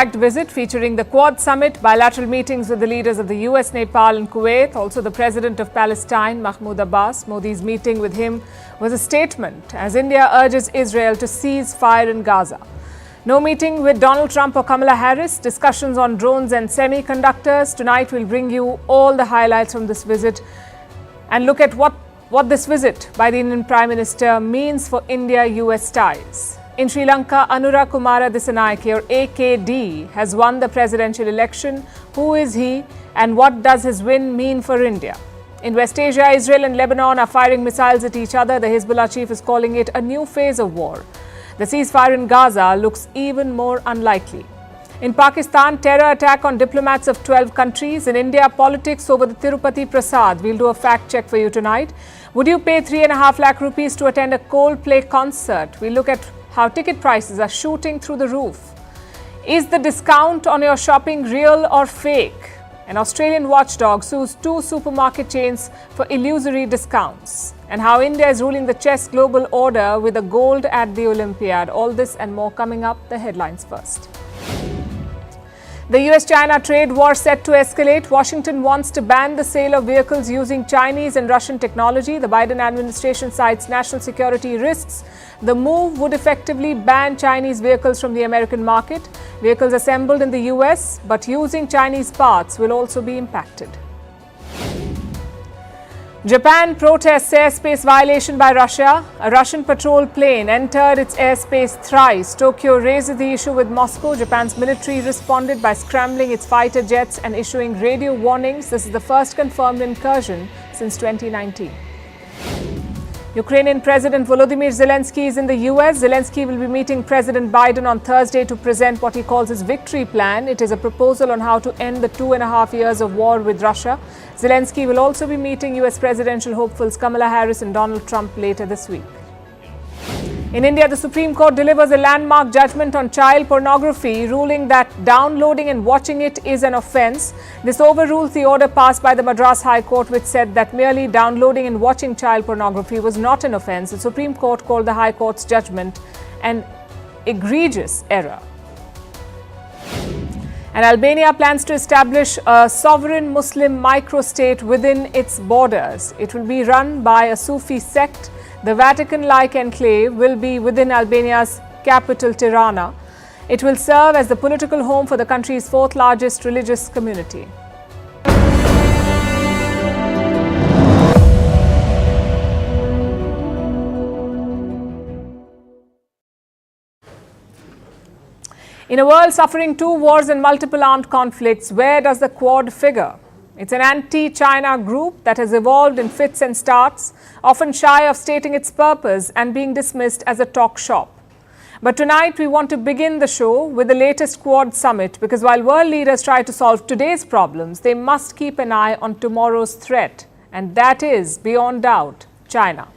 jam-packed visit featuring the Quad Summit, bilateral meetings with the leaders of the US, Nepal and Kuwait, also the President of Palestine, Mahmoud Abbas. Modi's meeting with him was a statement as India urges Israel to cease fire in Gaza. No meeting with Donald Trump or Kamala Harris, discussions on drones and semiconductors. Tonight we'll bring you all the highlights from this visit and look at what this visit by the Indian Prime Minister means for India-US ties. In Sri Lanka, Anura Kumara Dissanayake, or AKD, has won the presidential election. Who is he and what does his win mean for India? In West Asia, Israel and Lebanon are firing missiles at each other. The Hezbollah chief is calling it a new phase of war. The ceasefire in Gaza looks even more unlikely. In Pakistan, terror attack on diplomats of 12 countries. In India, politics over the Tirupati Prasad. We'll do a fact check for you tonight. Would you pay 3.5 lakh rupees to attend a Coldplay concert? We'll look at how ticket prices are shooting through the roof. Is the discount on your shopping real or fake? An Australian watchdog sues 2 supermarket chains for illusory discounts. And how India is ruling the chess global order with a gold at the Olympiad. All this and more coming up. The headlines first. The US-China trade war set to escalate. Washington wants to ban the sale of vehicles using Chinese and Russian technology. The Biden administration cites national security risks. The move would effectively ban Chinese vehicles from the American market. Vehicles assembled in the US but using Chinese parts will also be impacted. Japan protests airspace violation by Russia. A Russian patrol plane entered its airspace thrice. Tokyo raises the issue with Moscow. Japan's military responded by scrambling its fighter jets and issuing radio warnings. This is the first confirmed incursion since 2019. Ukrainian President Volodymyr Zelensky is in the US. Zelensky will be meeting President Biden on Thursday to present what he calls his victory plan. It is a proposal on how to end the 2.5 years of war with Russia. Zelensky will also be meeting US presidential hopefuls Kamala Harris and Donald Trump later this week. In India, the Supreme Court delivers a landmark judgment on child pornography, ruling that downloading and watching it is an offence. This overrules the order passed by the Madras High Court, which said that merely downloading and watching child pornography was not an offence. The Supreme Court called the High Court's judgment an egregious error. And Albania plans to establish a sovereign Muslim microstate within its borders. It will be run by a Sufi sect. The Vatican-like enclave will be within Albania's capital, Tirana. It will serve as the political home for the country's 4th largest religious community. In a world suffering 2 wars and multiple armed conflicts, where does the Quad figure? It's an anti-China group that has evolved in fits and starts, often shy of stating its purpose and being dismissed as a talk shop. But tonight we want to begin the show with the latest Quad Summit, because while world leaders try to solve today's problems, they must keep an eye on tomorrow's threat, and that is, beyond doubt, China.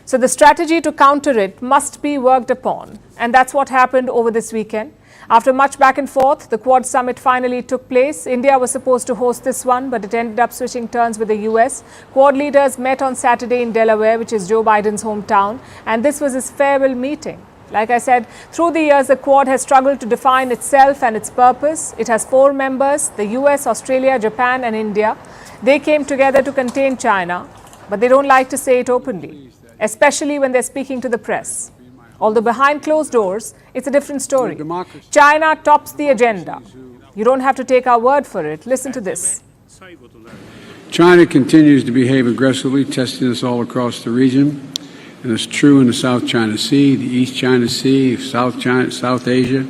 So the strategy to counter it must be worked upon, and that's what happened over this weekend. After much back and forth, the Quad Summit finally took place. India was supposed to host this one, but it ended up switching turns with the US. Quad leaders met on Saturday in Delaware, which is Joe Biden's hometown, and this was his farewell meeting. Like I said, through the years, the Quad has struggled to define itself and its purpose. It has 4 members, the US, Australia, Japan and India. They came together to contain China, but they don't like to say it openly, especially when they're speaking to the press. Although behind closed doors, it's a different story. China tops the agenda. You don't have to take our word for it. Listen to this. China continues to behave aggressively, testing us all across the region. And it's true in the South China Sea, the East China Sea, South Asia,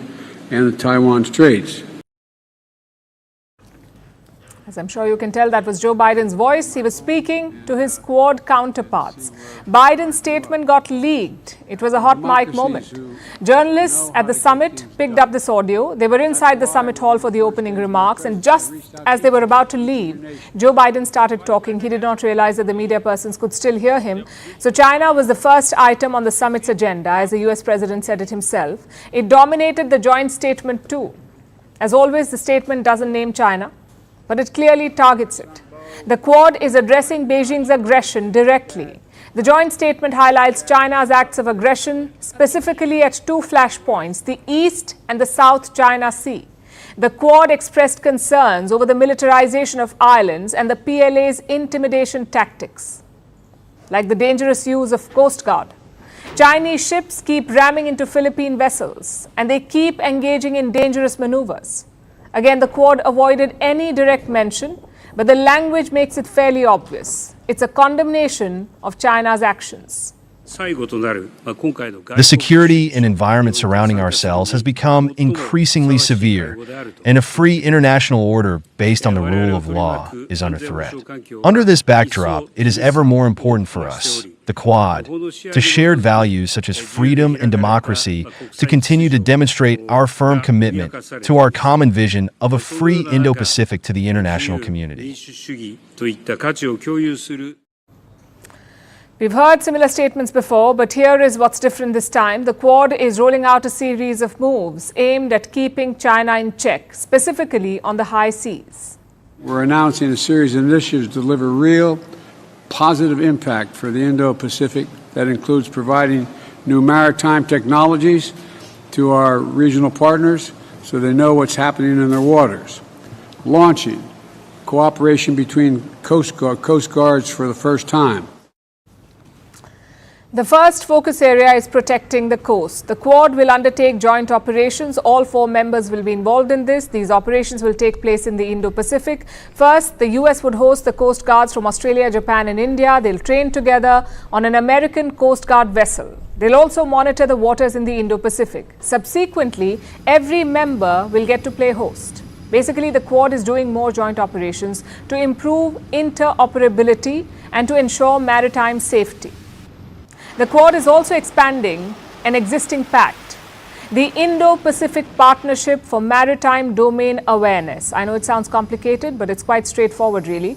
and the Taiwan Straits. As I'm sure you can tell, that was Joe Biden's voice. He was speaking to his Quad counterparts. Biden's statement got leaked. It was a hot mic moment. Journalists at the summit picked up this audio. They were inside the summit hall for the opening remarks, and just as they were about to leave, Joe Biden started talking. He did not realize that the media persons could still hear him. So China was the first item on the summit's agenda, as the US president said it himself. It dominated the joint statement too. As always, the statement doesn't name China, but it clearly targets it. The Quad is addressing Beijing's aggression directly. The joint statement highlights China's acts of aggression, specifically at 2 flashpoints, the East and the South China Sea. The Quad expressed concerns over the militarisation of islands and the PLA's intimidation tactics, like the dangerous use of Coast Guard. Chinese ships keep ramming into Philippine vessels and they keep engaging in dangerous maneuvers. Again, the Quad avoided any direct mention, but the language makes it fairly obvious. It's a condemnation of China's actions. The security and environment surrounding ourselves has become increasingly severe, and a free international order based on the rule of law is under threat. Under this backdrop, it is ever more important for us, the Quad, to shared values such as freedom and democracy, to continue to demonstrate our firm commitment to our common vision of a free Indo-Pacific to the international community. We've heard similar statements before, but here is what's different this time. The Quad is rolling out a series of moves aimed at keeping China in check, specifically on the high seas. We're announcing a series of initiatives to deliver real, positive impact for the Indo-Pacific that includes providing new maritime technologies to our regional partners so they know what's happening in their waters, launching cooperation between coast guards for the first time. The first focus area is protecting the coast. The Quad will undertake joint operations. All 4 members will be involved in this. These operations will take place in the Indo-Pacific. First, the US would host the Coast Guards from Australia, Japan and India. They'll train together on an American Coast Guard vessel. They'll also monitor the waters in the Indo-Pacific. Subsequently, every member will get to play host. Basically, the Quad is doing more joint operations to improve interoperability and to ensure maritime safety. The Quad is also expanding an existing pact, the Indo-Pacific Partnership for Maritime Domain Awareness. I know it sounds complicated, but it's quite straightforward, really.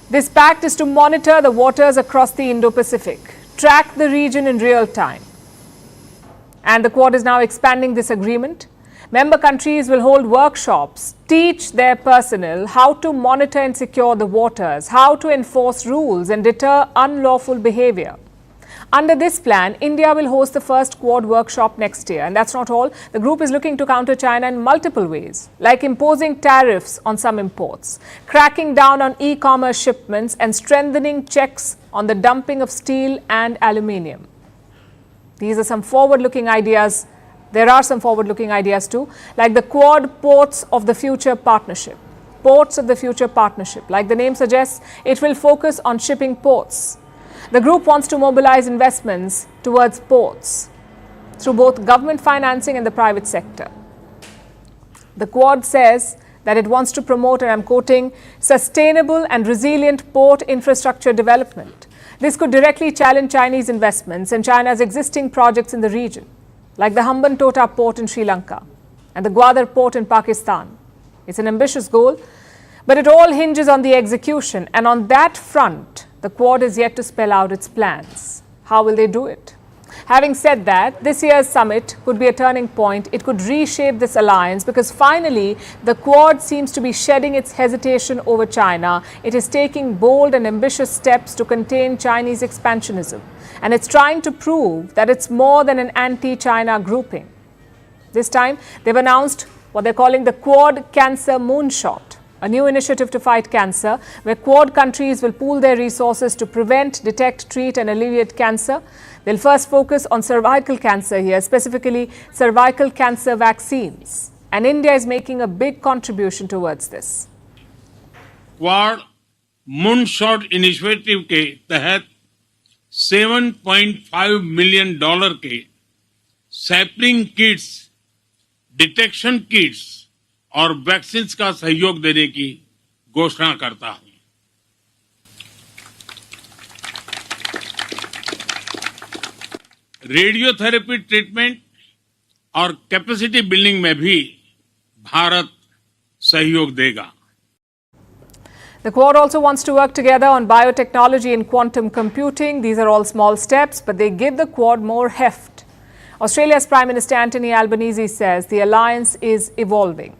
This pact is to monitor the waters across the Indo-Pacific, track the region in real time. And the Quad is now expanding this agreement. Member countries will hold workshops, teach their personnel how to monitor and secure the waters, how to enforce rules and deter unlawful behaviour. Under this plan, India will host the first Quad workshop next year. And that's not all. The group is looking to counter China in multiple ways, like imposing tariffs on some imports, cracking down on e-commerce shipments and strengthening checks on the dumping of steel and aluminium. These are some forward-looking ideas. There are some forward-looking ideas too, like the Quad Ports of the Future Partnership. Ports of the Future Partnership. Like the name suggests, it will focus on shipping ports. The group wants to mobilize investments towards ports through both government financing and the private sector. The Quad says that it wants to promote, and I'm quoting, sustainable and resilient port infrastructure development. This could directly challenge Chinese investments and China's existing projects in the region, like the Hambantota port in Sri Lanka and the Gwadar port in Pakistan. It's an ambitious goal, but it all hinges on the execution, and on that front, the Quad is yet to spell out its plans. How will they do it? Having said that, this year's summit could be a turning point. It could reshape this alliance because finally, the Quad seems to be shedding its hesitation over China. It is taking bold and ambitious steps to contain Chinese expansionism. And it's trying to prove that it's more than an anti-China grouping. This time, they've announced what they're calling the Quad Cancer Moonshot, a new initiative to fight cancer, where Quad countries will pool their resources to prevent, detect, treat and alleviate cancer. They'll first focus on cervical cancer here, specifically cervical cancer vaccines. And India is making a big contribution towards this. Quad Moonshot Initiative के तहत $7.5 million के sapling kits, detection kits और vaccine का सहयोग देने की घोषणा करता हूं। रेडियोथेरेपी ट्रीटमेंट और कैपेसिटी बिल्डिंग में भी भारत सहयोग देगा। The Quad also wants to work together on biotechnology and quantum computing. These are all small steps, but they give the Quad more heft. Australia's Prime Minister Anthony Albanese says the alliance is evolving.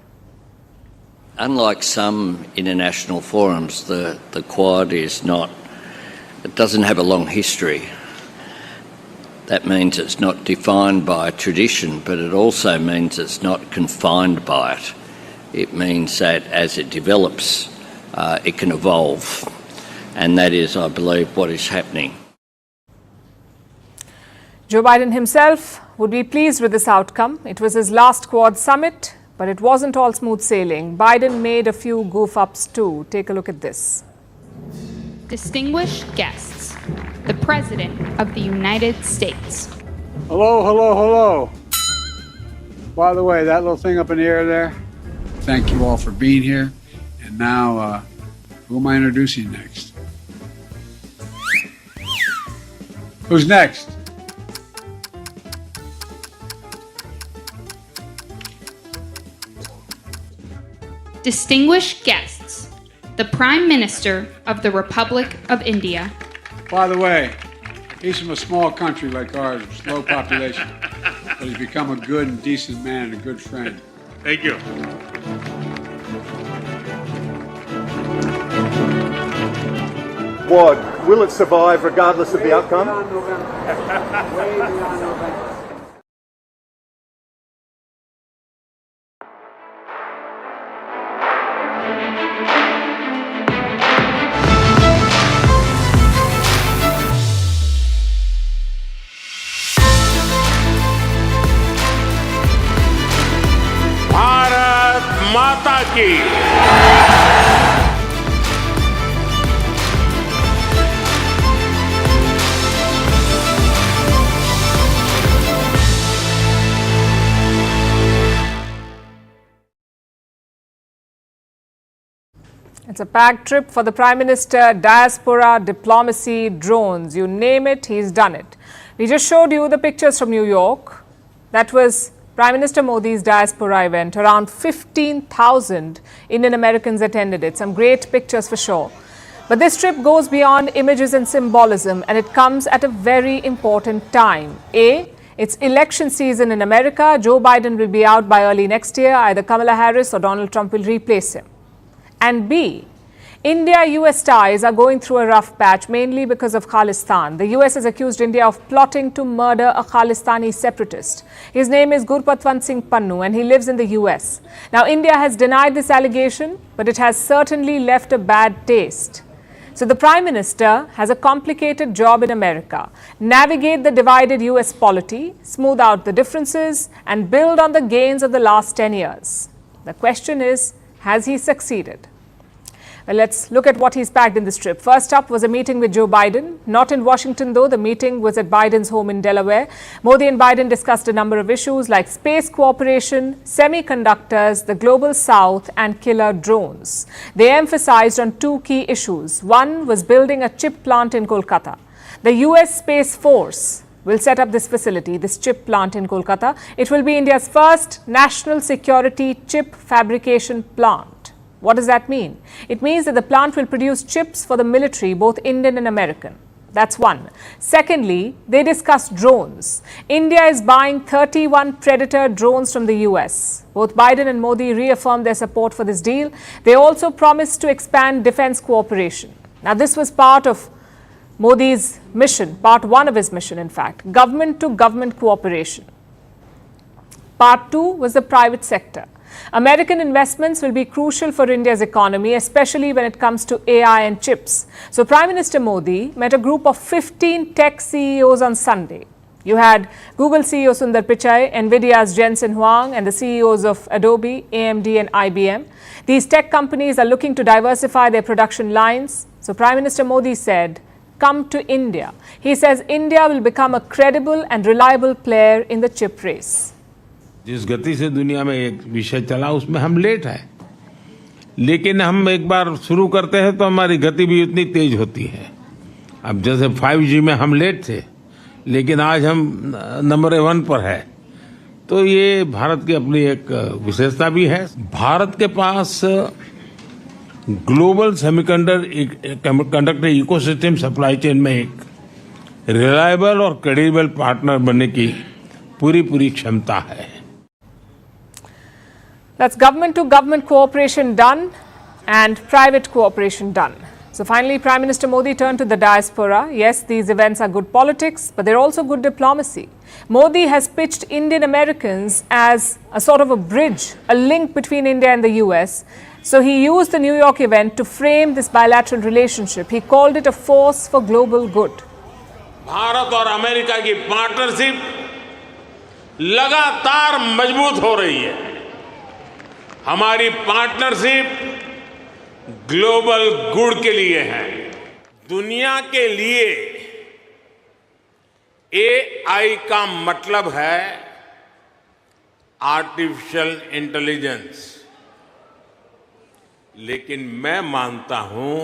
Unlike some international forums, the Quad is not, it doesn't have a long history. That means it's not defined by tradition, but it also means it's not confined by it. It means that as it develops, it can evolve. And that is, I believe, what is happening. Joe Biden himself would be pleased with this outcome. It was his last Quad summit, but it wasn't all smooth sailing. Biden made a few goof-ups too. Take a look at this. Distinguished guests, the President of the United States. Hello, hello, hello. By the way, that little thing up in the air there, thank you all for being here. And now, who am I introducing next? Who's next? Distinguished guests, the Prime Minister of the Republic of India. By the way, he's from a small country like ours, with low population, but he's become a good and decent man and a good friend. Thank you. Quad, will it survive regardless of the outcome? Bharat माता की It's a packed trip for the Prime Minister, diaspora, diplomacy, drones. You name it, he's done it. We just showed you the pictures from New York. That was Prime Minister Modi's diaspora event. Around 15,000 Indian Americans attended it. Some great pictures for sure. But this trip goes beyond images and symbolism, and it comes at a very important time. A, it's election season in America. Joe Biden will be out by early next year. Either Kamala Harris or Donald Trump will replace him. And B, India-US ties are going through a rough patch, mainly because of Khalistan. The US has accused India of plotting to murder a Khalistani separatist. His name is Gurpatwant Singh Pannu, and he lives in the US. Now, India has denied this allegation, but it has certainly left a bad taste. So the Prime Minister has a complicated job in America. Navigate the divided US polity, smooth out the differences, and build on the gains of the last 10 years. The question is, has he succeeded? Well, let's look at what he's packed in this trip. First up was a meeting with Joe Biden. Not in Washington, though. The meeting was at Biden's home in Delaware. Modi and Biden discussed a number of issues like space cooperation, semiconductors, the global south, and killer drones. They emphasized on two key issues. One was building a chip plant in Kolkata. The US Space Force will set up this facility, this chip plant in Kolkata. It will be India's first national security chip fabrication plant. What does that mean? It means that the plant will produce chips for the military, both Indian and American. That's one. Secondly, they discussed drones. India is buying 31 Predator drones from the US. Both Biden and Modi reaffirmed their support for this deal. They also promised to expand defense cooperation. Now, this was part of Modi's mission, part one of his mission, in fact, government-to-government cooperation. Part two was the private sector. American investments will be crucial for India's economy, especially when it comes to AI and chips. So Prime Minister Modi met a group of 15 tech CEOs on Sunday. You had Google CEO Sundar Pichai, Nvidia's Jensen Huang, and the CEOs of Adobe, AMD, and IBM. These tech companies are looking to diversify their production lines. So Prime Minister Modi said, "Come to India." He says India will become a credible and reliable player in the chip race. जिस गति से दुनिया में एक विषय चला उसमें हम लेट हैं, लेकिन हम एक बार शुरू करते हैं तो हमारी गति भी उतनी तेज होती है। अब जैसे 5G में हम लेट थे, लेकिन आज हम नंबर 1 पर है, तो ये भारत की अपनी एक विशेषता भी है। भारत के पास global semiconductor ecosystem supply chain में एक रिलायबल और क्रेडिबल पार्टनर बनने की पूरी क्षमता है। That's government-to-government cooperation done and private cooperation done. So finally, Prime Minister Modi turned to the diaspora. Yes, these events are good politics, but they're also good diplomacy. Modi has pitched Indian Americans as a sort of a bridge, a link between India and the US. So he used the New York event to frame this bilateral relationship. He called it a force for global good. Bharat और America की partnership लगातार मजबूत हो रही है। हमारी partnership global good के लिए है। दुनिया के लिए एआई का मतलब है आर्टिफिशियल इंटेलिजेंस, लेकिन मैं मानता हूं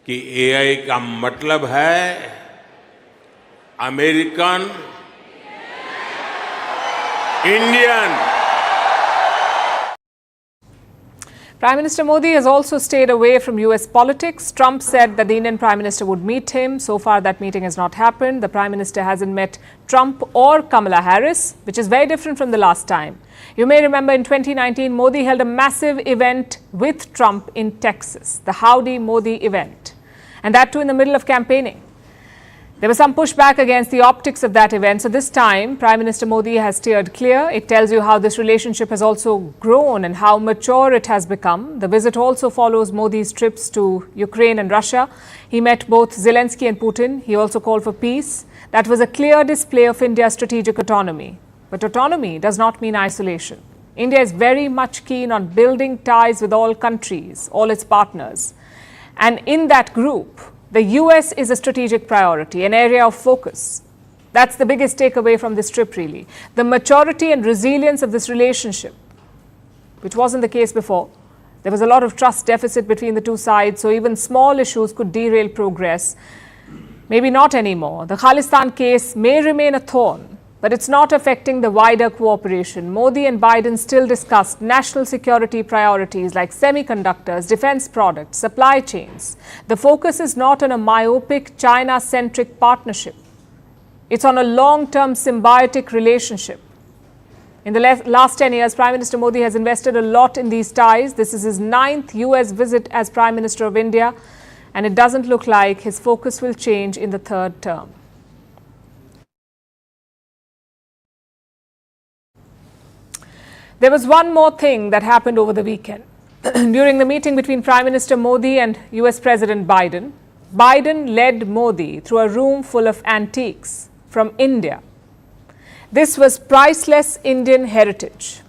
कि एआई का मतलब है American Indian. Prime Minister Modi has also stayed away from US politics. Trump said that the Indian Prime Minister would meet him. So far, that meeting has not happened. The Prime Minister hasn't met Trump or Kamala Harris, which is very different from the last time. You may remember in 2019, Modi held a massive event with Trump in Texas, the Howdy Modi event, and that too in the middle of campaigning. There was some pushback against the optics of that event. So this time, Prime Minister Modi has steered clear. It tells you how this relationship has also grown and how mature it has become. The visit also follows Modi's trips to Ukraine and Russia. He met both Zelensky and Putin. He also called for peace. That was a clear display of India's strategic autonomy. But autonomy does not mean isolation. India is very much keen on building ties with all countries, all its partners. And in that group, the US is a strategic priority, an area of focus. That's the biggest takeaway from this trip, really. The maturity and resilience of this relationship, which wasn't the case before. There was a lot of trust deficit between the two sides, so even small issues could derail progress. Maybe not anymore. The Khalistan case may remain a thorn, but it's not affecting the wider cooperation. Modi and Biden still discussed national security priorities like semiconductors, defense products, supply chains. The focus is not on a myopic, China-centric partnership. It's on a long-term symbiotic relationship. In the last 10 years, Prime Minister Modi has invested a lot in these ties. This is his 9th US visit as Prime Minister of India, and it doesn't look like his focus will change in the 3rd term. There was one more thing that happened over the weekend. During the meeting between Prime Minister Modi and US President Biden, Biden led Modi through a room full of antiques from India. This was priceless Indian heritage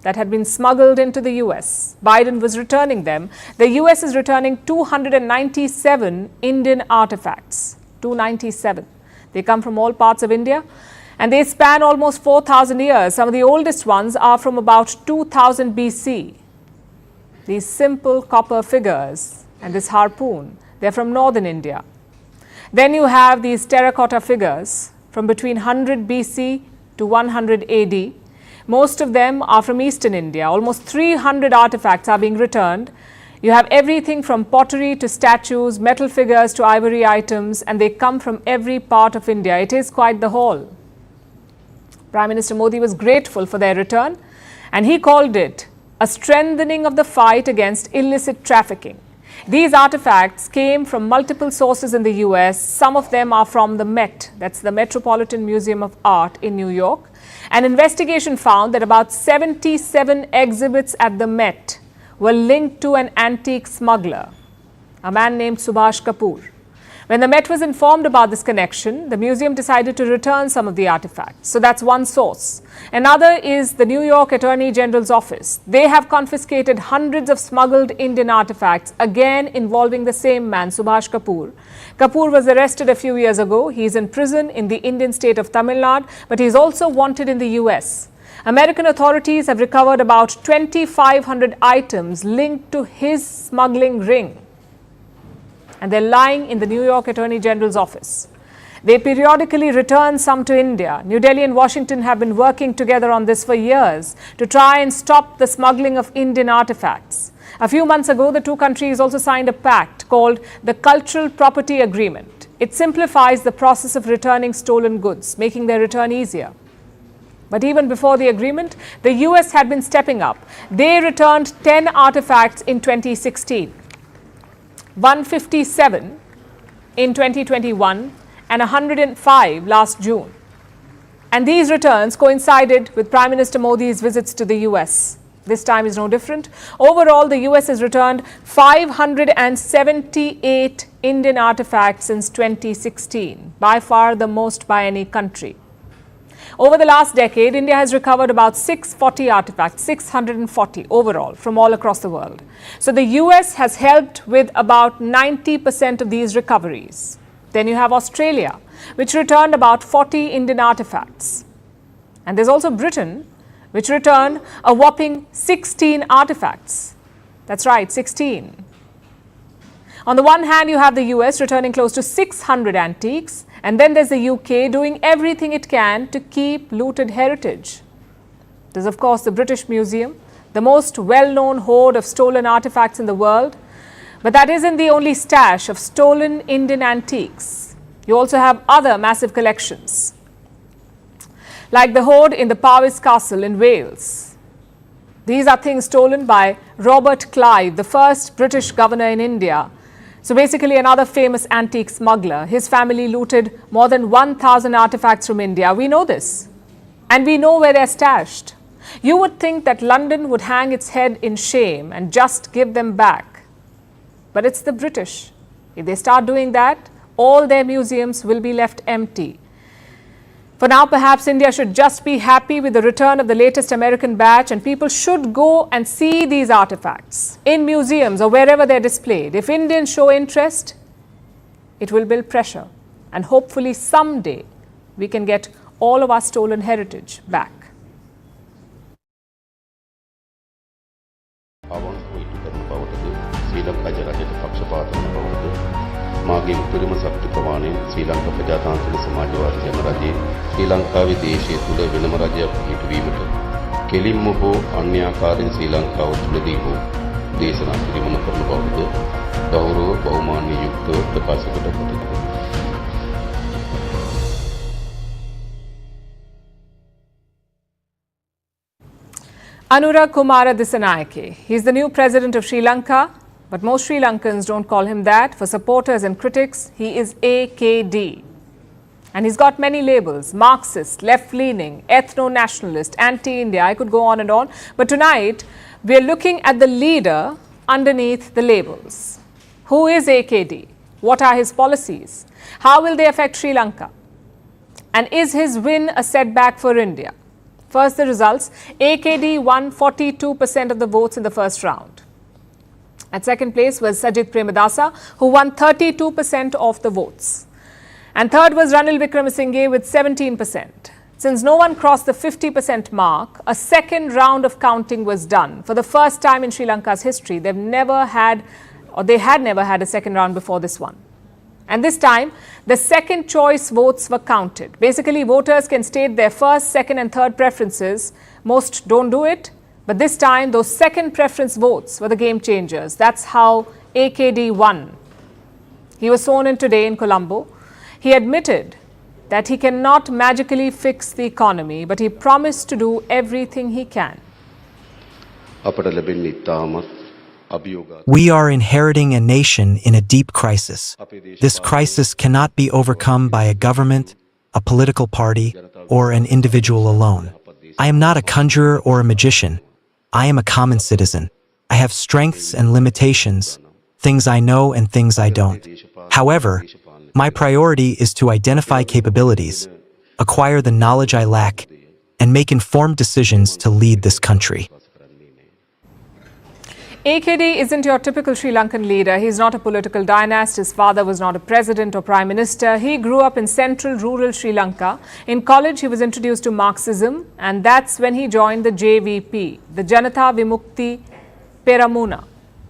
that had been smuggled into the US. Biden was returning them. The US is returning 297 Indian artifacts. 297. They come from all parts of India. And they span almost 4,000 years. Some of the oldest ones are from about 2000 BC. These simple copper figures and this harpoon, they're from northern India. Then you have these terracotta figures from between 100 BC to 100 AD. Most of them are from eastern India. Almost 300 artifacts are being returned. You have everything from pottery to statues, metal figures to ivory items, and they come from every part of India. It is quite the haul. Prime Minister Modi was grateful for their return, and he called it a strengthening of the fight against illicit trafficking. These artifacts came from multiple sources in the US. Some of them are from the Met, that's the Metropolitan Museum of Art in New York. An investigation found that about 77 exhibits at the Met were linked to an antique smuggler, a man named Subhash Kapoor. When the Met was informed about this connection, the museum decided to return some of the artifacts. So that's one source. Another is the New York Attorney General's office. They have confiscated hundreds of smuggled Indian artifacts, again involving the same man, Subhash Kapoor. Kapoor was arrested a few years ago. He is in prison in the Indian state of Tamil Nadu, but he is also wanted in the US. American authorities have recovered about 2,500 items linked to his smuggling ring. And they're lying in the New York Attorney General's office. They periodically return some to India. New Delhi and Washington have been working together on this for years to try and stop the smuggling of Indian artifacts. A few months ago, the two countries also signed a pact called the Cultural Property Agreement. It simplifies the process of returning stolen goods, making their return easier. But even before the agreement, the US had been stepping up. They returned 10 artifacts in 2016. 157 in 2021 and 105 last June. And these returns coincided with Prime Minister Modi's visits to the US. This time is no different. Overall, the US has returned 578 Indian artifacts since 2016, by far the most by any country. Over the last decade, India has recovered about 640 artifacts, 640 overall, from all across the world. So the US has helped with about 90% of these recoveries. Then you have Australia, which returned about 40 Indian artifacts. And there's also Britain, which returned a whopping 16 artifacts. That's right, 16. On the one hand, you have the US returning close to 600 antiques, and then there's the UK doing everything it can to keep looted heritage. There's, of course, the British Museum, the most well-known hoard of stolen artifacts in the world. But that isn't the only stash of stolen Indian antiques. You also have other massive collections, like the hoard in the Powys Castle in Wales. These are things stolen by Robert Clive, the first British governor in India. So basically another famous antique smuggler. His family looted more than 1,000 artifacts from India. We know this. And we know where they're stashed. You would think that London would hang its head in shame and just give them back. But it's the British. If they start doing that, all their museums will be left empty. For now, perhaps India should just be happy with the return of the latest American batch, and people should go and see these artifacts in museums or wherever they're displayed. If Indians show interest, it will build pressure, and hopefully someday we can get all of our stolen heritage back. මාගේ උපරිම ශක්ති ප්‍රමාණයෙන් ශ්‍රී ලංකා ප්‍රජාතාන්ත්‍රික සමාජවාදී ජනරජයේ ශ්‍රී ලංකාවේ දේශීය තුල වෙනම රජයක් පිහිටුවීමට කෙලින්ම හෝ අන්‍යාකාරයෙන් ශ්‍රී ලංකාව තුළදී හෝ දේශනා කිරීම කරන බවද ගෞරව බහුමාන්‍ය යුක්තව ප්‍රකාශ කොට තිබෙනවා. Anurag Kumara Dissanayake. He's the new president of Sri Lanka, but most Sri Lankans don't call him that. For supporters and critics, he is AKD. And he's got many labels: Marxist, left-leaning, ethno-nationalist, anti-India. I could go on and on. But tonight, we're looking at the leader underneath the labels. Who is AKD? What are his policies? How will they affect Sri Lanka? And is his win a setback for India? First, the results. AKD won 42% of the votes in the first round. At second place was Sajith Premadasa, who won 32% of the votes. And third was Ranil Wickremesinghe with 17%. Since no one crossed the 50% mark, a second round of counting was done. For the first time in Sri Lanka's history, they had never had a second round before this one. And this time, the second choice votes were counted. Basically, voters can state their first, second and third preferences. Most don't do it. But this time, those second preference votes were the game changers. That's how AKD won. He was sworn in today in Colombo. He admitted that he cannot magically fix the economy, but he promised to do everything he can. We are inheriting a nation in a deep crisis. This crisis cannot be overcome by a government, a political party, or an individual alone. I am not a conjurer or a magician. I am a common citizen. I have strengths and limitations, things I know and things I don't. However, my priority is to identify capabilities, acquire the knowledge I lack, and make informed decisions to lead this country. AKD isn't your typical Sri Lankan leader. He's not a political dynast. His father was not a president or prime minister. He grew up in central rural Sri Lanka. In college, he was introduced to Marxism, and that's when he joined the JVP, the Janata Vimukti Peramuna,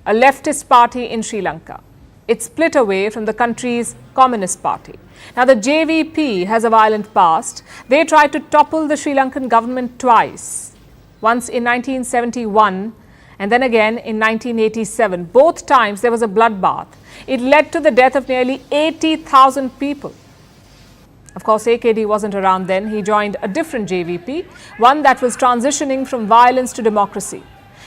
a leftist party in Sri Lanka. It split away from the country's Communist Party. Now, the JVP has a violent past. They tried to topple the Sri Lankan government twice, once in 1971 and then again in 1987. Both times there was a bloodbath. It led to the death of nearly 80,000 people. Of course, AKD wasn't around then. He joined a different JVP, one that was transitioning from violence to democracy.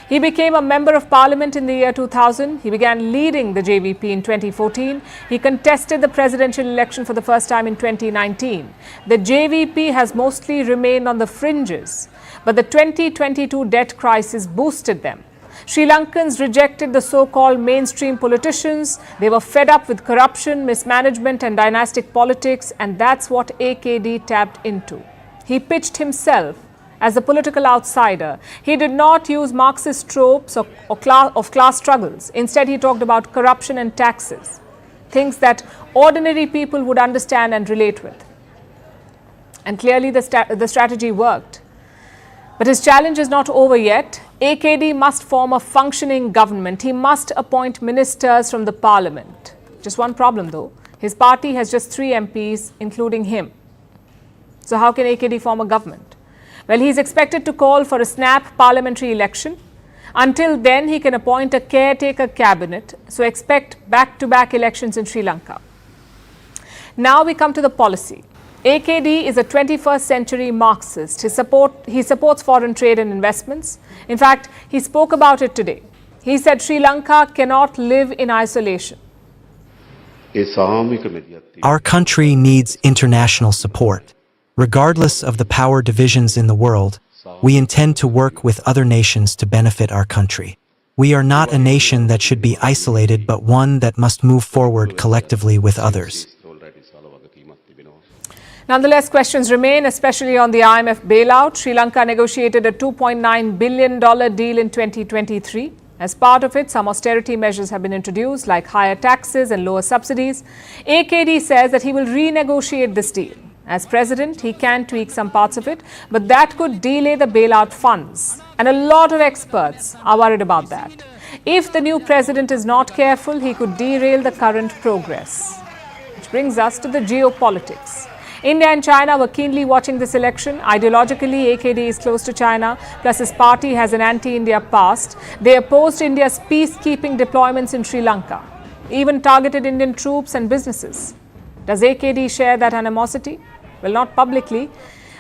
He became a member of parliament in the year 2000. He began leading the JVP in 2014. He contested the presidential election for the first time in 2019. The JVP has mostly remained on the fringes, but the 2022 debt crisis boosted them. Sri Lankans rejected the so-called mainstream politicians. They were fed up with corruption, mismanagement and dynastic politics, and that's what AKD tapped into. He pitched himself as a political outsider. He did not use Marxist tropes of class struggles. Instead, he talked about corruption and taxes, things that ordinary people would understand and relate with. And clearly the strategy worked. But his challenge is not over yet. AKD must form a functioning government. He must appoint ministers from the parliament. Just one problem though. His party has just 3 MPs, including him. So how can AKD form a government? Well, he's expected to call for a snap parliamentary election. Until then, he can appoint a caretaker cabinet. So expect back-to-back elections in Sri Lanka. Now we come to the policy. AKD is a 21st century Marxist. He supports foreign trade and investments. In fact, he spoke about it today. He said Sri Lanka cannot live in isolation. Our country needs international support. Regardless of the power divisions in the world, we intend to work with other nations to benefit our country. We are not a nation that should be isolated, but one that must move forward collectively with others. Nonetheless, questions remain, especially on the IMF bailout. Sri Lanka negotiated a $2.9 billion deal in 2023. As part of it, some austerity measures have been introduced, like higher taxes and lower subsidies. AKD says that he will renegotiate this deal. As president, he can tweak some parts of it, but that could delay the bailout funds. And a lot of experts are worried about that. If the new president is not careful, he could derail the current progress. Which brings us to the geopolitics. India and China were keenly watching this election. Ideologically, AKD is close to China, plus his party has an anti-India past. They opposed India's peacekeeping deployments in Sri Lanka, even targeted Indian troops and businesses. Does AKD share that animosity? Well, not publicly.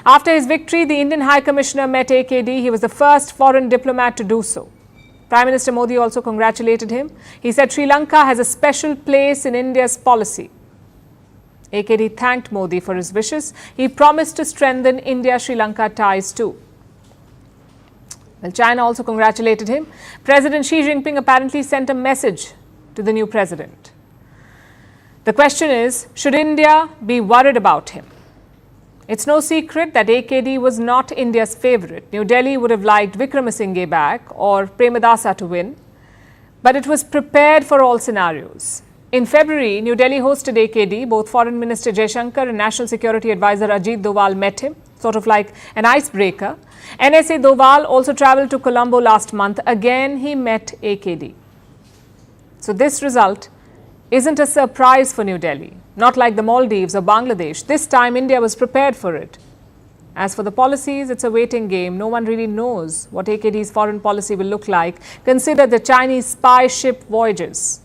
After his victory, the Indian High Commissioner met AKD. He was the first foreign diplomat to do so. Prime Minister Modi also congratulated him. He said Sri Lanka has a special place in India's policy. AKD thanked Modi for his wishes. He promised to strengthen India-Sri Lanka ties too. Well, China also congratulated him. President Xi Jinping apparently sent a message to the new president. The question is, should India be worried about him? It's no secret that AKD was not India's favourite. New Delhi would have liked Vikramasinghe back or Premadasa to win, but it was prepared for all scenarios. In February, New Delhi hosted AKD. Both Foreign Minister Jaishankar and National Security Advisor Ajit Doval met him, sort of like an icebreaker. NSA Doval also travelled to Colombo last month. Again, he met AKD. So this result isn't a surprise for New Delhi. Not like the Maldives or Bangladesh. This time, India was prepared for it. As for the policies, it's a waiting game. No one really knows what AKD's foreign policy will look like. Consider the Chinese spy ship voyages.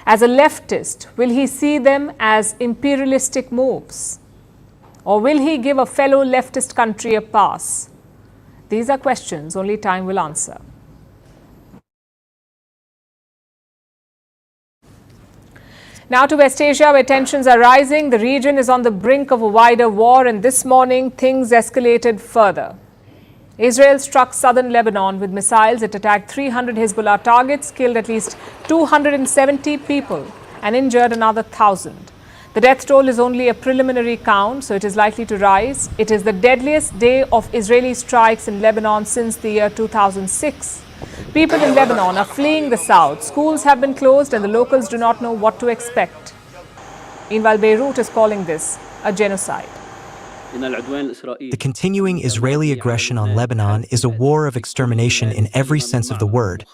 As a leftist, will he see them as imperialistic moves? Or will he give a fellow leftist country a pass? These are questions only time will answer. Now to West Asia, where tensions are rising. The region is on the brink of a wider war, and this morning things escalated further. Israel struck southern Lebanon with missiles. It attacked 300 Hezbollah targets, killed at least 270 people and injured another 1,000. The death toll is only a preliminary count, so it is likely to rise. It is the deadliest day of Israeli strikes in Lebanon since the year 2006. People in Lebanon are fleeing the south. Schools have been closed and the locals do not know what to expect. Meanwhile, Beirut is calling this a genocide. The continuing Israeli aggression on Lebanon is a war of extermination in every sense of the word,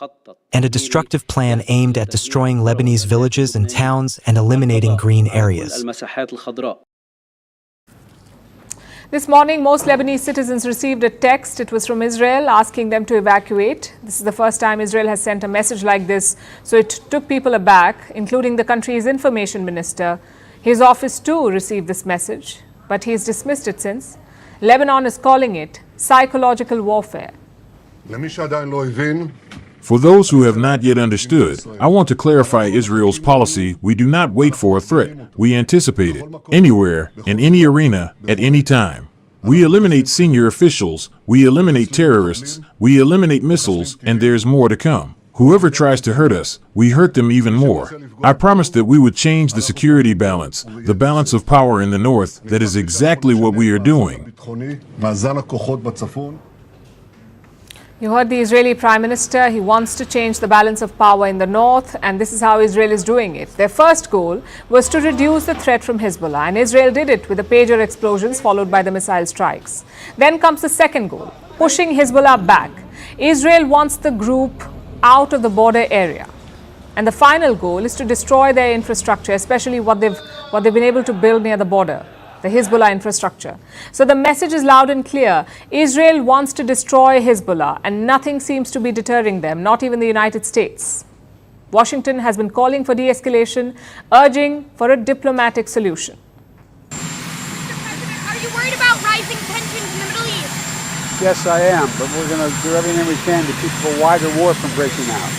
and a destructive plan aimed at destroying Lebanese villages and towns and eliminating green areas. This morning, most Lebanese citizens received a text. It was from Israel asking them to evacuate. This is the first time Israel has sent a message like this, so it took people aback, including the country's information minister. His office too received this message, but he has dismissed it since. Lebanon is calling it psychological warfare. למי שעדיין לא הבין, For those who have not yet understood, I want to clarify Israel's policy. We do not wait for a threat. We anticipate it, anywhere, in any arena, at any time. We eliminate senior officials, we eliminate terrorists, we eliminate missiles, and there's more to come. Whoever tries to hurt us, we hurt them even more. I promised that we would change the security balance, the balance of power in the north. That is exactly what we are doing. You heard the Israeli Prime Minister. He wants to change the balance of power in the north, and this is how Israel is doing it. Their first goal was to reduce the threat from Hezbollah, and Israel did it with the pager explosions followed by the missile strikes. Then comes the second goal, pushing Hezbollah back. Israel wants the group out of the border area. And the final goal is to destroy their infrastructure, especially what they've been able to build near the border, the Hezbollah infrastructure. So the message is loud and clear. Israel wants to destroy Hezbollah, and nothing seems to be deterring them, not even the United States. Washington has been calling for de-escalation, urging for a diplomatic solution. Mr. President, are you worried about rising tensions in the Middle East? Yes, I am, but we're going to do everything we can to keep a wider war from breaking out.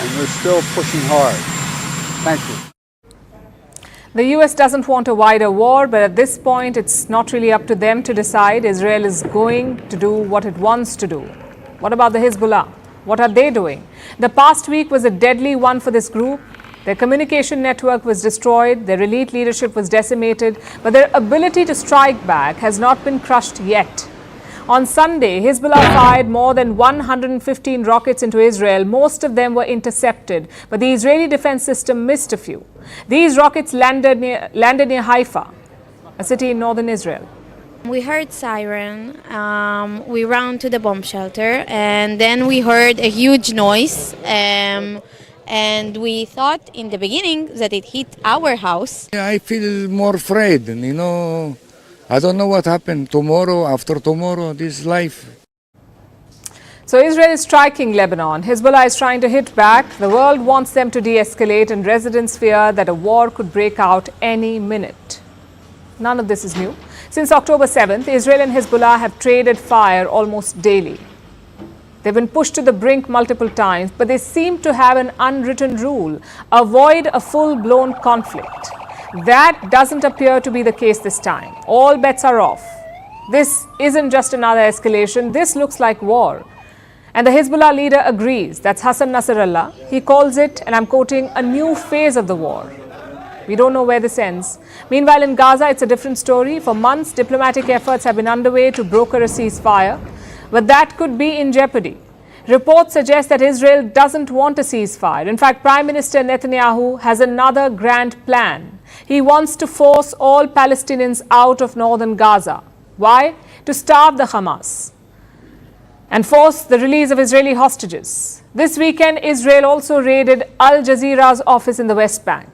And we're still pushing hard. Thank you. The US doesn't want a wider war, but at this point, it's not really up to them to decide. Israel is going to do what it wants to do. What about the Hezbollah? What are they doing? The past week was a deadly one for this group. Their communication network was destroyed, their elite leadership was decimated, but their ability to strike back has not been crushed yet. On Sunday, Hezbollah fired more than 115 rockets into Israel. Most of them were intercepted, but the Israeli defense system missed a few. These rockets landed near Haifa, a city in northern Israel. We heard siren, we ran to the bomb shelter, and then we heard a huge noise, and we thought in the beginning that it hit our house. I feel more afraid, I don't know what happened tomorrow, after tomorrow, this life. So Israel is striking Lebanon. Hezbollah is trying to hit back. The world wants them to de-escalate, and residents fear that a war could break out any minute. None of this is new. Since October 7th, Israel and Hezbollah have traded fire almost daily. They've been pushed to the brink multiple times, but they seem to have an unwritten rule: avoid a full-blown conflict. That doesn't appear to be the case this time. All bets are off. This isn't just another escalation. This looks like war. And the Hezbollah leader agrees. That's Hassan Nasrallah. He calls it, and I'm quoting, a new phase of the war. We don't know where this ends. Meanwhile, in Gaza, it's a different story. For months, diplomatic efforts have been underway to broker a ceasefire, but that could be in jeopardy. Reports suggest that Israel doesn't want a ceasefire. In fact, Prime Minister Netanyahu has another grand plan. He wants to force all Palestinians out of northern Gaza. Why? To starve the Hamas and force the release of Israeli hostages. This weekend, Israel also raided Al Jazeera's office in the West Bank.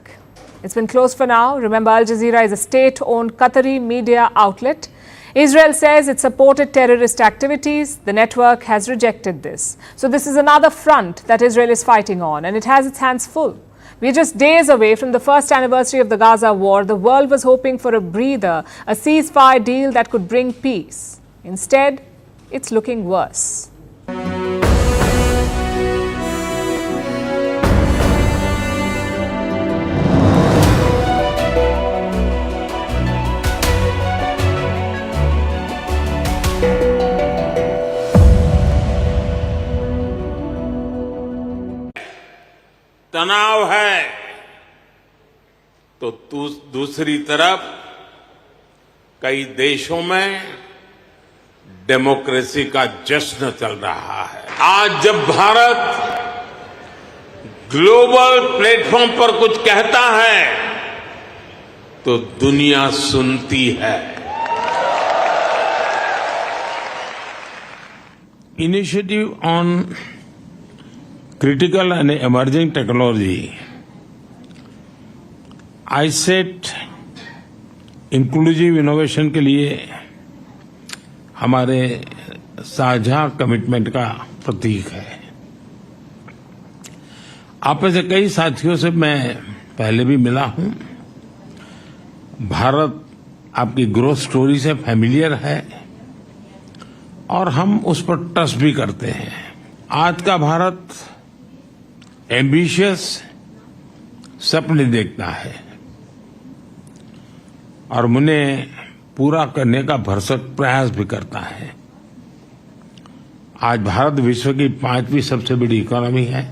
It's been closed for now. Remember, Al Jazeera is a state-owned Qatari media outlet. Israel says it supported terrorist activities. The network has rejected this. So this is another front that Israel is fighting on, and it has its hands full. We're just days away from the first anniversary of the Gaza war. The world was hoping for a breather, a ceasefire deal that could bring peace. Instead, it's looking worse. तनाव है तो दूसरी तरफ कई देशों में democracy का जश्न चल रहा है। आज जब भारत ग्लोबल प्लेटफॉर्म पर कुछ कहता है तो दुनिया सुनती है। Initiative on critical and emerging technology, ISET inclusive innovation के लिए हमारे साझा कमिटमेंट का प्रतीक है। आप में से कई साथियों से मैं पहले भी मिला हूं। भारत आपकी ग्रोथ स्टोरी से फैमिलियर है और हम उस पर ट्रस्ट भी करते हैं। आज का भारत एम्बिशियस सपने देखता है और उन्हें पूरा करने का भरसक प्रयास भी करता है। आज भारत विश्व की 5वीं सबसे बड़ी इकोनॉमी है,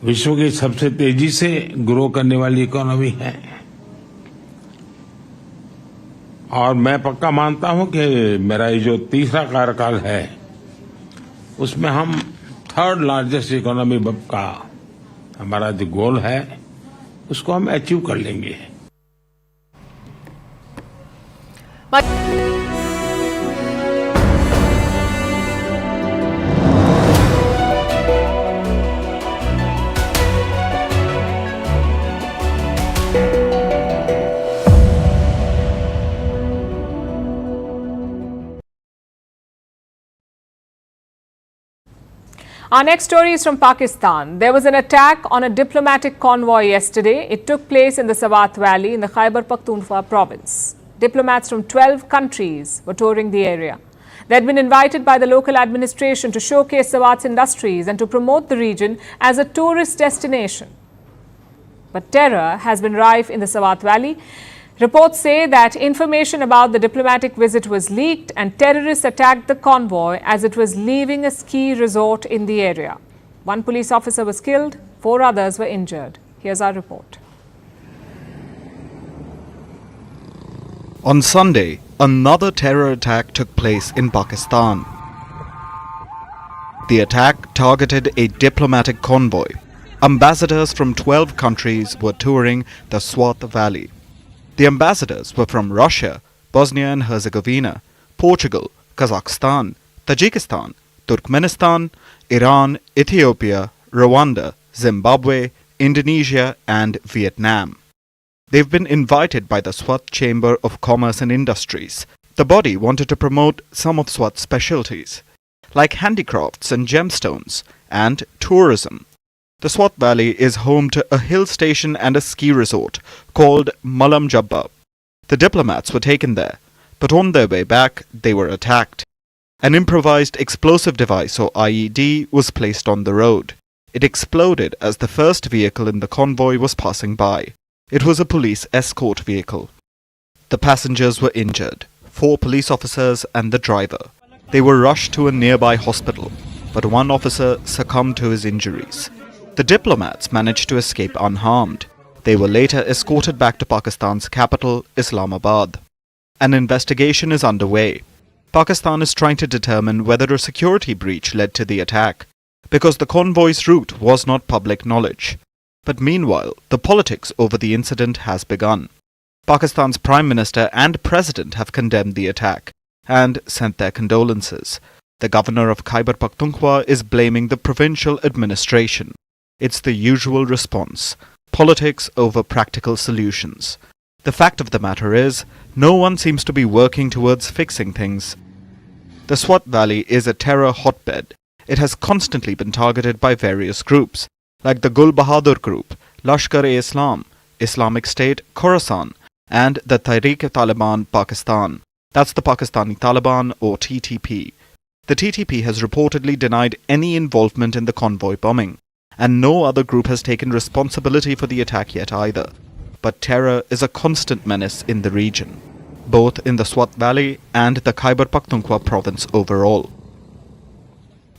विश्व की सबसे तेजी से ग्रो करने वाली इकोनॉमी है और मैं पक्का मानता हूं कि मेरा ये जो तीसरा कार्यकाल है उसमें हम 3rd लार्जेस्ट इकोनॉमी का हमारा जो गोल है उसको हम अचीव कर लेंगे। Our next story is from Pakistan. There was an attack on a diplomatic convoy yesterday. It took place in the Swat Valley in the Khyber Pakhtunkhwa province. Diplomats from 12 countries were touring the area. They had been invited by the local administration to showcase Swat's industries and to promote the region as a tourist destination. But terror has been rife in the Swat Valley. Reports say that information about the diplomatic visit was leaked and terrorists attacked the convoy as it was leaving a ski resort in the area. One police officer was killed, 4 others were injured. Here's our report. On Sunday, another terror attack took place in Pakistan. The attack targeted a diplomatic convoy. Ambassadors from 12 countries were touring the Swat Valley. The ambassadors were from Russia, Bosnia and Herzegovina, Portugal, Kazakhstan, Tajikistan, Turkmenistan, Iran, Ethiopia, Rwanda, Zimbabwe, Indonesia and Vietnam. They've been invited by the Swat Chamber of Commerce and Industries. The body wanted to promote some of Swat's specialties, like handicrafts and gemstones, and tourism. The Swat Valley is home to a hill station and a ski resort called Malam Jabba. The diplomats were taken there, but on their way back, they were attacked. An improvised explosive device or IED was placed on the road. It exploded as the first vehicle in the convoy was passing by. It was a police escort vehicle. The passengers were injured, 4 police officers and the driver. They were rushed to a nearby hospital, but one officer succumbed to his injuries. The diplomats managed to escape unharmed. They were later escorted back to Pakistan's capital, Islamabad. An investigation is underway. Pakistan is trying to determine whether a security breach led to the attack, because the convoy's route was not public knowledge. But meanwhile, the politics over the incident has begun. Pakistan's Prime Minister and President have condemned the attack and sent their condolences. The governor of Khyber Pakhtunkhwa is blaming the provincial administration. It's the usual response: politics over practical solutions. The fact of the matter is, no one seems to be working towards fixing things. The Swat Valley is a terror hotbed. It has constantly been targeted by various groups, like the Gul Bahadur Group, Lashkar-e-Islam, Islamic State, Khorasan, and the Tehreek-e-Taliban Pakistan. That's the Pakistani Taliban or TTP. The TTP has reportedly denied any involvement in the convoy bombing, and no other group has taken responsibility for the attack yet either. But terror is a constant menace in the region, both in the Swat Valley and the Khyber Pakhtunkhwa province overall.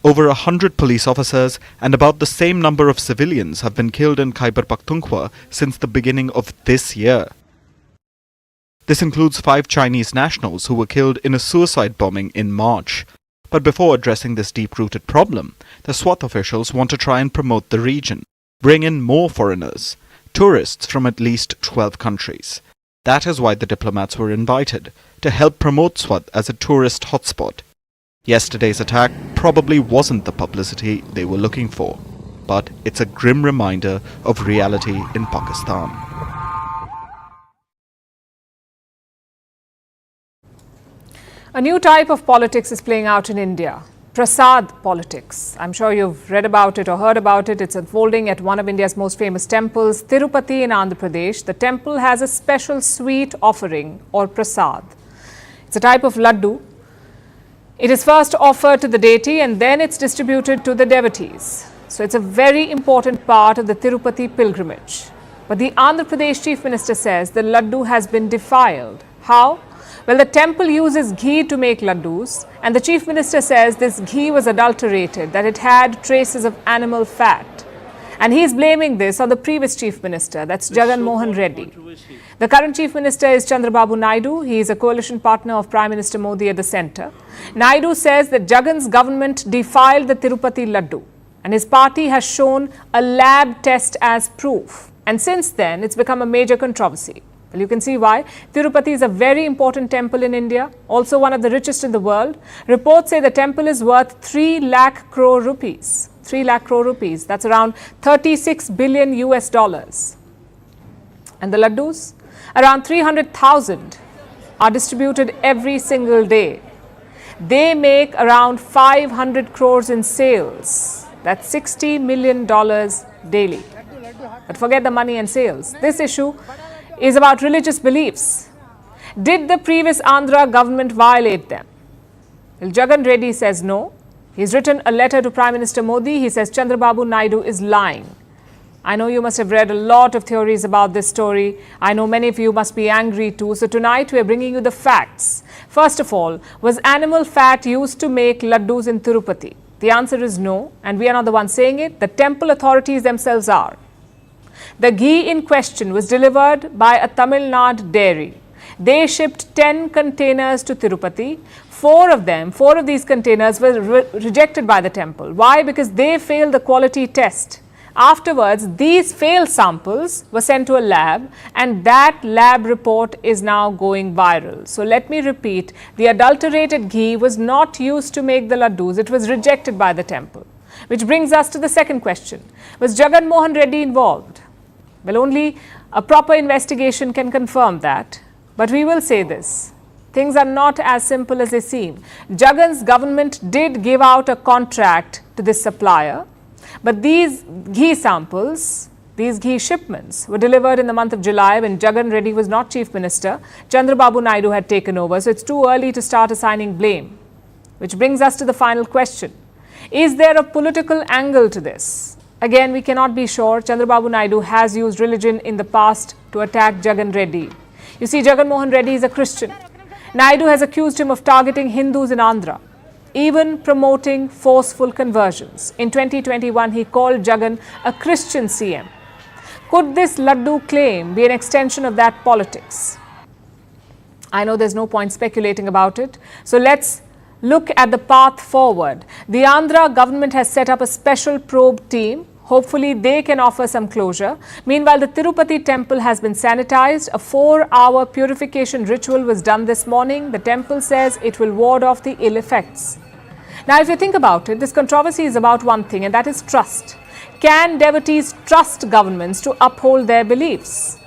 Over 100 police officers and about the same number of civilians have been killed in Khyber Pakhtunkhwa since the beginning of this year. This includes 5 Chinese nationals who were killed in a suicide bombing in March. But before addressing this deep-rooted problem, the Swat officials want to try and promote the region, bring in more foreigners, tourists from at least 12 countries. That is why the diplomats were invited, to help promote Swat as a tourist hotspot. Yesterday's attack probably wasn't the publicity they were looking for, but it's a grim reminder of reality in Pakistan. A new type of politics is playing out in India. Prasad politics. I'm sure you've read about it or heard about it. It's unfolding at one of India's most famous temples, Tirupati in Andhra Pradesh. The temple has a special sweet offering or prasad. It's a type of laddu. It is first offered to the deity and then it's distributed to the devotees. So it's a very important part of the Tirupati pilgrimage. But the Andhra Pradesh Chief Minister says the laddu has been defiled. How? Well, the temple uses ghee to make laddus, and the Chief Minister says this ghee was adulterated, that it had traces of animal fat. And he's blaming this on the previous Chief Minister, that's Jagan Mohan Reddy. The current Chief Minister is Chandrababu Naidu. He is a coalition partner of Prime Minister Modi at the centre. Naidu says that Jagan's government defiled the Tirupati laddu, and his party has shown a lab test as proof. And since then, it's become a major controversy. Well, you can see why. Tirupati is a very important temple in India, also one of the richest in the world. Reports say the temple is worth 3 lakh crore rupees. 3 lakh crore rupees, that's around 36 billion US dollars. And the laddus, around 300,000 are distributed every single day. They make around 500 crores in sales. That's $60 million daily. But forget the money and sales. This issue is about religious beliefs. Did the previous Andhra government violate them? Well, Jagan Reddy says no. He's written a letter to Prime Minister Modi. He says Chandrababu Naidu is lying. I know you must have read a lot of theories about this story. I know many of you must be angry too. So tonight we are bringing you the facts. First of all, was animal fat used to make laddus in Tirupati? The answer is no, and we are not the ones saying it. The temple authorities themselves are. The ghee in question was delivered by a Tamil Nadu dairy. They shipped 10 containers to Tirupati. Four of these containers were rejected by the temple. Why? Because they failed the quality test. Afterwards, these failed samples were sent to a lab, and that lab report is now going viral. So let me repeat, the adulterated ghee was not used to make the laddus. It was rejected by the temple. Which brings us to the second question. Was Jagan Mohan Reddy involved? Well, only a proper investigation can confirm that. But we will say this. Things are not as simple as they seem. Jagan's government did give out a contract to this supplier. But these ghee samples, these ghee shipments were delivered in the month of July when Jagan Reddy was not Chief Minister. Chandrababu Naidu had taken over. So it's too early to start assigning blame. Which brings us to the final question. Is there a political angle to this? Again, we cannot be sure. Chandrababu Naidu has used religion in the past to attack Jagan Reddy. You see, Jagan Mohan Reddy is a Christian. Naidu has accused him of targeting Hindus in Andhra, even promoting forceful conversions. In 2021, he called Jagan a Christian CM. Could this laddu claim be an extension of that politics? I know there's no point speculating about it. So let's look at the path forward. The Andhra government has set up a special probe team. Hopefully, they can offer some closure. Meanwhile, the Tirupati temple has been sanitized. A 4-hour purification ritual was done this morning. The temple says it will ward off the ill effects. Now, if you think about it, this controversy is about one thing, and that is trust. Can devotees trust governments to uphold their beliefs?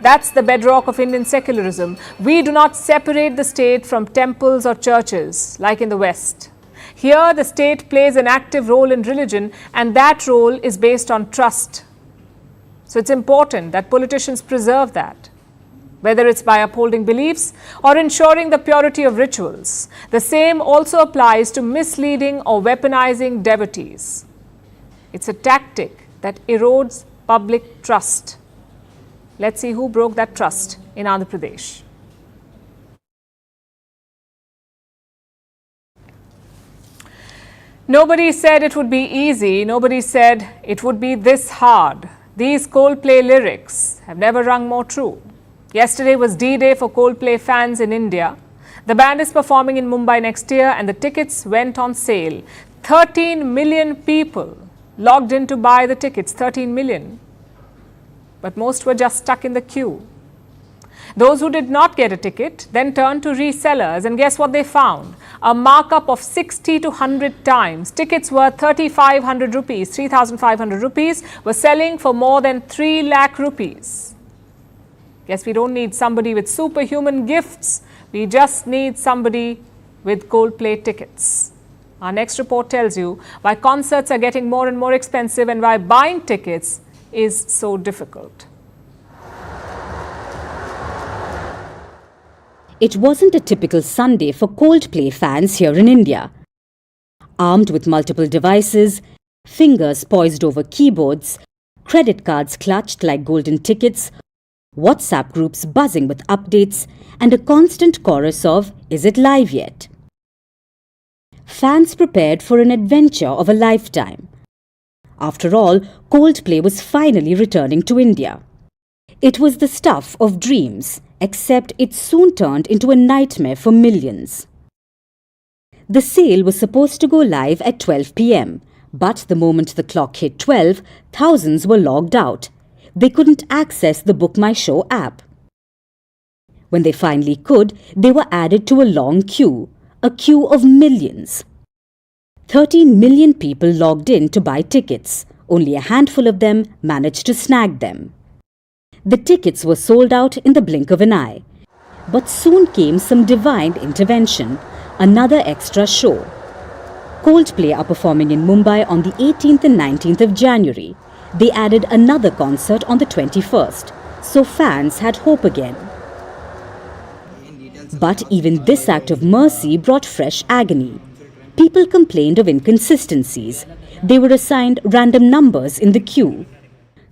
That's the bedrock of Indian secularism. We do not separate the state from temples or churches like in the West. Here, the state plays an active role in religion, and that role is based on trust. So it's important that politicians preserve that, whether it's by upholding beliefs or ensuring the purity of rituals. The same also applies to misleading or weaponizing devotees. It's a tactic that erodes public trust. Let's see who broke that trust in Andhra Pradesh. Nobody said it would be easy. Nobody said it would be this hard. These Coldplay lyrics have never rung more true. Yesterday was D-Day for Coldplay fans in India. The band is performing in Mumbai next year and the tickets went on sale. 13 million people logged in to buy the tickets, 13 million. But most were just stuck in the queue. Those who did not get a ticket then turned to resellers, and guess what they found? A markup of 60 to 100 times. Tickets worth 3,500 rupees, 3,500 rupees were selling for more than 3 lakh rupees. Guess we don't need somebody with superhuman gifts. We just need somebody with Coldplay tickets. Our next report tells you why concerts are getting more and more expensive and why buying tickets is so difficult. It wasn't a typical Sunday for Coldplay fans here in India. Armed with multiple devices, fingers poised over keyboards, credit cards clutched like golden tickets, WhatsApp groups buzzing with updates, and a constant chorus of, "Is it live yet?" Fans prepared for an adventure of a lifetime. After all, Coldplay was finally returning to India. It was the stuff of dreams, except it soon turned into a nightmare for millions. The sale was supposed to go live at 12 p.m., but the moment the clock hit 12, thousands were logged out. They couldn't access the Book My Show app. When they finally could, they were added to a long queue, a queue of millions. 13 million people logged in to buy tickets. Only a handful of them managed to snag them. The tickets were sold out in the blink of an eye. But soon came some divine intervention, another extra show. Coldplay are performing in Mumbai on the 18th and 19th of January. They added another concert on the 21st, so fans had hope again. But even this act of mercy brought fresh agony. People complained of inconsistencies. They were assigned random numbers in the queue.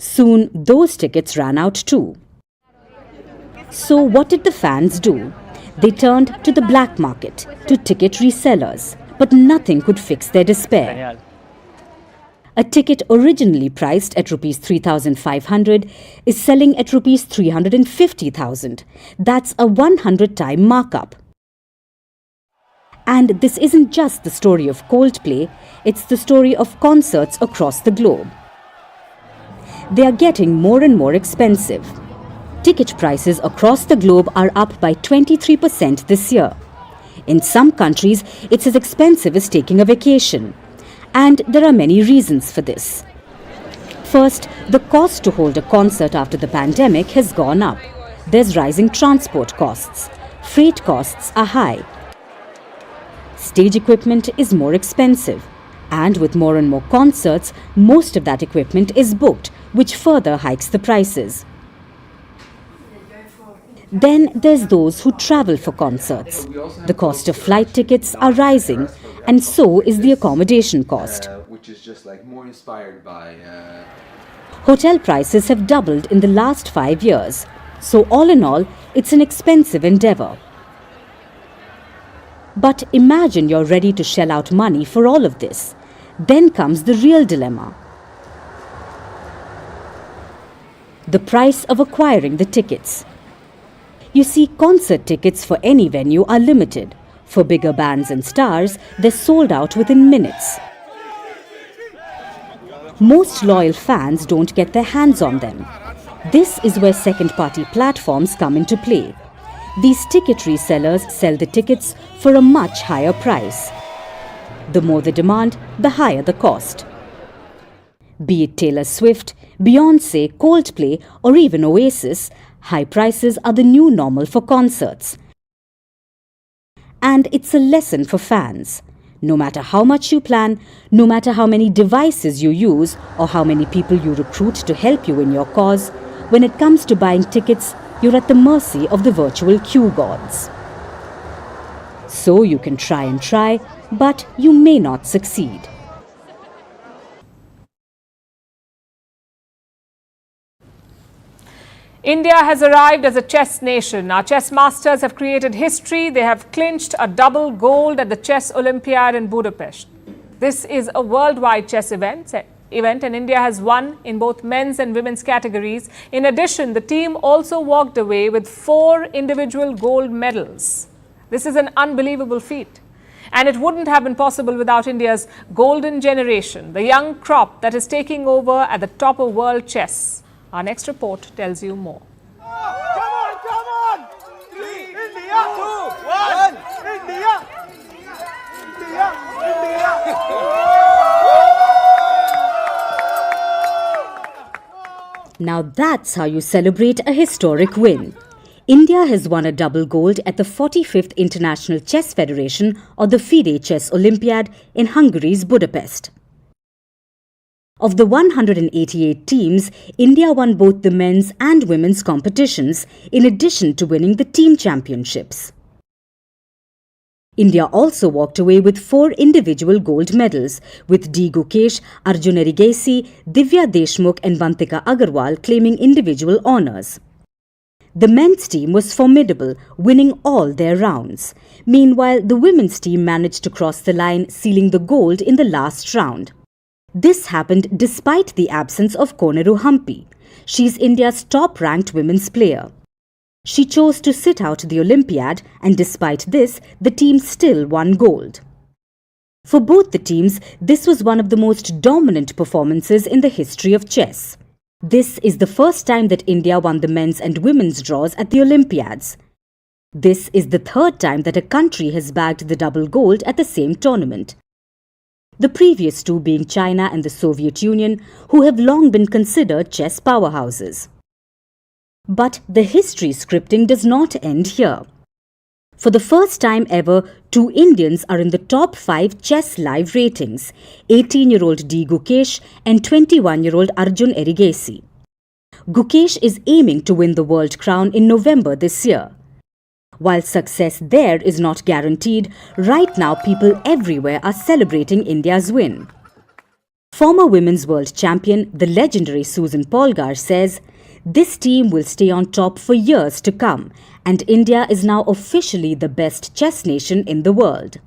Soon, those tickets ran out too. So what did the fans do? They turned to the black market, to ticket resellers, but nothing could fix their despair. A ticket originally priced at Rs 3,500 is selling at Rs 350,000. That's a 100-time markup. And this isn't just the story of Coldplay, it's the story of concerts across the globe. They are getting more and more expensive. Ticket prices across the globe are up by 23% this year. In some countries, it's as expensive as taking a vacation. And there are many reasons for this. First, the cost to hold a concert after the pandemic has gone up. There's rising transport costs. Freight costs are high. Stage equipment is more expensive. And with more and more concerts, most of that equipment is booked, which further hikes the prices. Then there's those who travel for concerts. The cost of flight tickets are rising, and so is the accommodation cost. Which is just like more inspired by... Hotel prices have doubled in the last 5 years. So all in all, it's an expensive endeavour. But imagine you're ready to shell out money for all of this. Then comes the real dilemma. The price of acquiring the tickets. You see, concert tickets for any venue are limited. For bigger bands and stars, they're sold out within minutes. Most loyal fans don't get their hands on them. This is where second-party platforms come into play. These ticket resellers sell the tickets for a much higher price. The more the demand, the higher the cost. Be it Taylor Swift, Beyoncé, Coldplay, or even Oasis, high prices are the new normal for concerts. And it's a lesson for fans. No matter how much you plan, no matter how many devices you use, or how many people you recruit to help you in your cause, when it comes to buying tickets, you're at the mercy of the virtual queue gods. So you can try and try, but you may not succeed. India has arrived as a chess nation. Our chess masters have created history. They have clinched a double gold at the Chess Olympiad in Budapest. This is a worldwide chess event and India has won in both men's and women's categories. In addition, the team also walked away with 4 individual gold medals. This is an unbelievable feat. And it wouldn't have been possible without India's golden generation, the young crop that is taking over at the top of world chess. Our next report tells you more. Come on! 3, India! 2, 1, India! Now that's how you celebrate a historic win. India has won a double gold at the 45th International Chess Federation or the FIDE Chess Olympiad in Hungary's Budapest. Of the 188 teams, India won both the men's and women's competitions, in addition to winning the team championships. India also walked away with 4 individual gold medals, with D. Gukesh, Arjun Erigesi, Divya Deshmukh and Bantika Agarwal claiming individual honours. The men's team was formidable, winning all their rounds. Meanwhile, the women's team managed to cross the line, sealing the gold in the last round. This happened despite the absence of Koneru Hampi. She's India's top-ranked women's player. She chose to sit out the Olympiad, and despite this, the team still won gold. For both the teams, this was one of the most dominant performances in the history of chess. This is the first time that India won the men's and women's draws at the Olympiads. This is the 3rd time that a country has bagged the double gold at the same tournament. The previous 2 being China and the Soviet Union, who have long been considered chess powerhouses. But the history scripting does not end here. For the first time ever, 2 Indians are in the top 5 chess live ratings, 18-year-old D. Gukesh and 21-year-old Arjun Erigesi. Gukesh is aiming to win the world crown in November this year. While success there is not guaranteed, right now people everywhere are celebrating India's win. Former women's world champion, the legendary Susan Polgar, says, "This team will stay on top for years to come, and India is now officially the best chess nation in the world."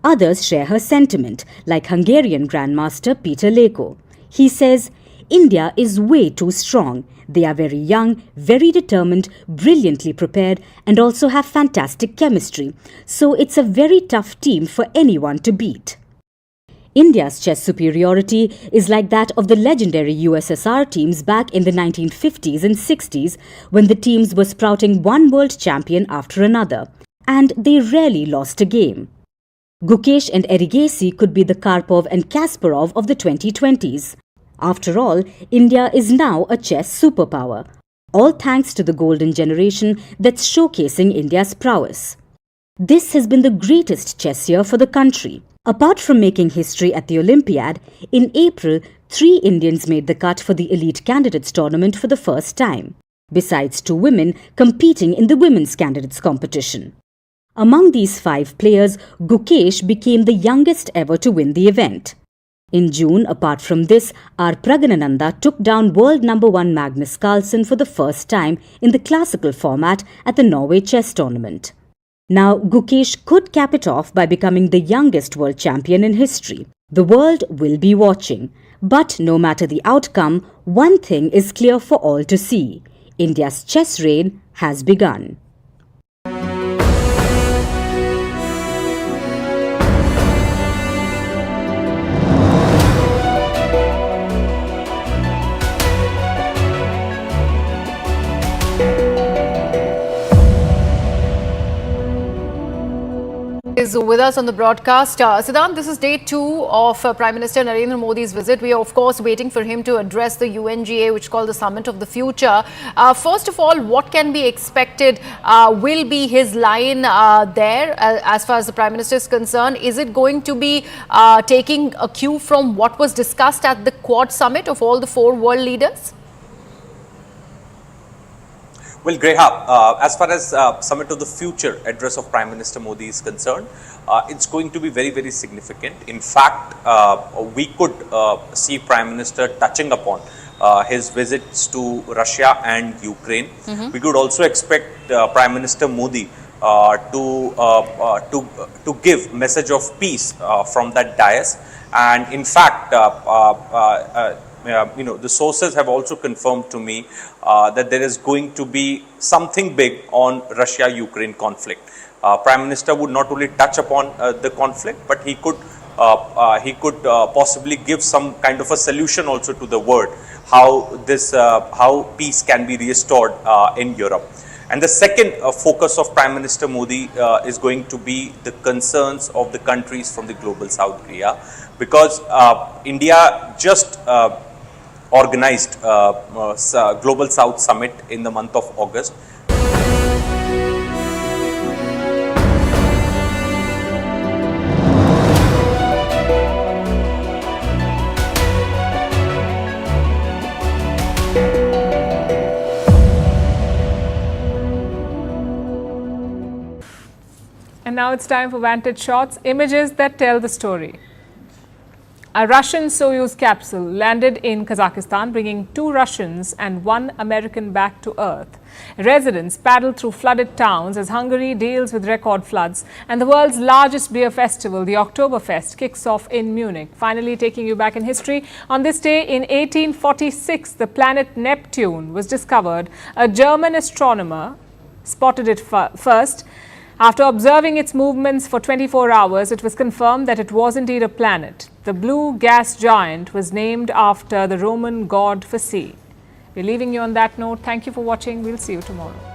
Others share her sentiment, like Hungarian Grandmaster Peter Leko. He says, "India is way too strong. They are very young, very determined, brilliantly prepared, and also have fantastic chemistry. So it's a very tough team for anyone to beat." India's chess superiority is like that of the legendary USSR teams back in the 1950s and 60s, when the teams were sprouting one world champion after another, and they rarely lost a game. Gukesh and Erigesi could be the Karpov and Kasparov of the 2020s. After all, India is now a chess superpower, all thanks to the golden generation that's showcasing India's prowess. This has been the greatest chess year for the country. Apart from making history at the Olympiad, in April, 3 Indians made the cut for the Elite Candidates Tournament for the first time, besides 2 women competing in the Women's Candidates competition. Among these 5 players, Gukesh became the youngest ever to win the event. In June, apart from this, R. Praganananda took down world number 1 Magnus Carlsen for the first time in the classical format at the Norway Chess Tournament. Now, Gukesh could cap it off by becoming the youngest world champion in history. The world will be watching. But no matter the outcome, one thing is clear for all to see. India's chess reign has begun. Is with us on the broadcast. Siddhant, this is day 2 of Prime Minister Narendra Modi's visit. We are, of course, waiting for him to address the UNGA, which is called the Summit of the Future. First of all, what can be expected? Will be his line there as far as the Prime Minister is concerned? Is it going to be taking a cue from what was discussed at the Quad Summit of all the 4 world leaders? Well, Greha, as far as Summit of the Future address of Prime Minister Modi is concerned, it's going to be very, very significant. In fact, we could see Prime Minister touching upon his visits to Russia and Ukraine. We could also expect Prime Minister Modi to give message of peace from that dais. And in fact, the sources have also confirmed to me that there is going to be something big on Russia-Ukraine conflict. Prime Minister would not only touch upon the conflict, but he could possibly give some kind of a solution also to the world, how peace can be restored in Europe. And the second focus of Prime Minister Modi is going to be the concerns of the countries from the Global South, Korea, because India just organized Global South Summit in the month of August. And And now it's time for Vantage Shots, images that tell the story. A Russian Soyuz capsule landed in Kazakhstan, bringing 2 Russians and 1 American back to Earth. Residents paddled through flooded towns as Hungary deals with record floods. And the world's largest beer festival, the Oktoberfest, kicks off in Munich. Finally, taking you back in history, on this day in 1846, the planet Neptune was discovered. A German astronomer spotted it first. After observing its movements for 24 hours, it was confirmed that it was indeed a planet. The blue gas giant was named after the Roman god for sea. We're leaving you on that note. Thank you for watching. We'll see you tomorrow.